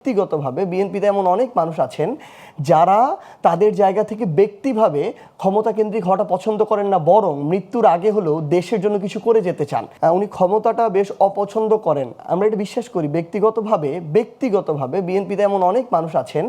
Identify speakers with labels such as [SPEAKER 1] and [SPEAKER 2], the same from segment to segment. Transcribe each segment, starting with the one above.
[SPEAKER 1] ব্যক্তিগতভাবে বিএনপিতে এমন অনেক মানুষ আছেন যারা তাদের জায়গা থেকে ব্যক্তিভাবে ক্ষমতা কেন্দ্রিক হওয়াটা পছন্দ করেন না, বরং মৃত্যুর আগে হলেও দেশের জন্য কিছু করে যেতে চান। উনি ক্ষমতাটা বেশ অপছন্দ করেন, আমরা এটা বিশ্বাস করি। ব্যক্তিগতভাবে বিএনপিতে এমন অনেক মানুষ আছেন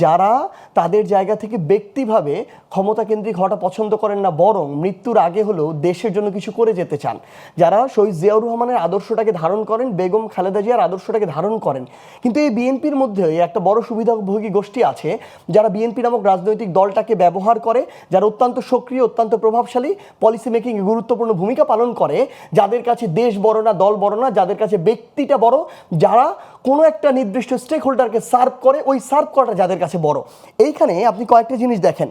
[SPEAKER 1] যারা তাদের জায়গা থেকে ব্যক্তিভাবে ক্ষমতা কেন্দ্রিক হওয়াটা পছন্দ করেন না, বরং মৃত্যুর আগে হলেও দেশের জন্য কিছু করে যেতে চান। যারা শহীদ জিয়াউর রহমানের আদর্শটাকে ধারণ করেন, বেগম খালেদা জিয়ার আদর্শটাকে ধারণ করেন। কিন্তু এই বিএনপির মধ্যে একটা বড় সুবিধাভোগী গোষ্ঠী আছে যারা বিএনপি নামক রাজনৈতিক দলটাকে ব্যবহার করে, যারা অত্যন্ত সক্রিয়, অত্যন্ত প্রভাবশালী, পলিসি মেকিং এ গুরুত্বপূর্ণ ভূমিকা পালন করে, যাদের কাছে দেশ বড় না, দল বড় না, যাদের কাছে ব্যক্তিটা বড়, যারা কোনো একটা নির্দিষ্ট স্টেক হোল্ডারকে সার্ভ করে, ওই সার্ভ করাটা যাদের কাছে বড়। এইখানে আপনি কয়েকটা জিনিস দেখেন।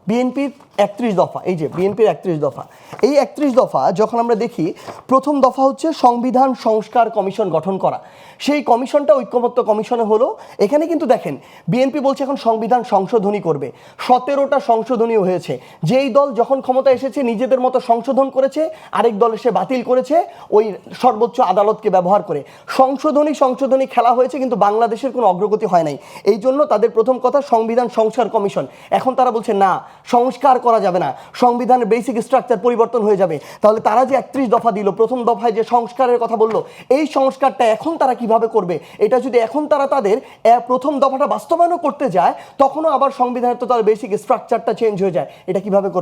[SPEAKER 1] বিএনপির 31 দফা, এই যে বিএনপির 31 দফা, এই 31 দফা যখন আমরা দেখি, প্রথম দফা হচ্ছে সংবিধান সংস্কার কমিশন গঠন করা। সেই কমিশনটা ঐক্যমত্য কমিশনে হলো। এখানে কিন্তু দেখেন বিএনপি বলছে এখন সংবিধান সংশোধনী করবে। 17টা সংশোধনী হয়েছে। যেই দল যখন ক্ষমতা এসেছে নিজেদের মতো সংশোধন করেছে, আরেক দল এসে বাতিল করেছে ওই সর্বোচ্চ আদালতকে ব্যবহার করে। সংশোধনী খেলা হয়েছে, কিন্তু বাংলাদেশের কোনো অগ্রগতি হয় নাই। এই জন্য তাদের প্রথম কথা সংবিধান সংস্কার কমিশন। এখন তারা বলছে না, সংস্কার করা যাবে না, সংবিধানের বেসিক স্ট্রাকচার পরিবর্তন হয়ে যাবে। তাহলে তারা যে 31 দফা দিল, প্রথম দফায় যে সংস্কারের কথা বললো, এই সংস্কারটা এখন তারা কিভাবে করবে? এটা যদি এখন তারা তাদের প্রথম দফাটা বাস্তবায়নও করতে যায়, তখনও আবার সংবিধানের তো তার বেসিক স্ট্রাকচারটা চেঞ্জ হয়ে যায়, এটা কিভাবে করবে?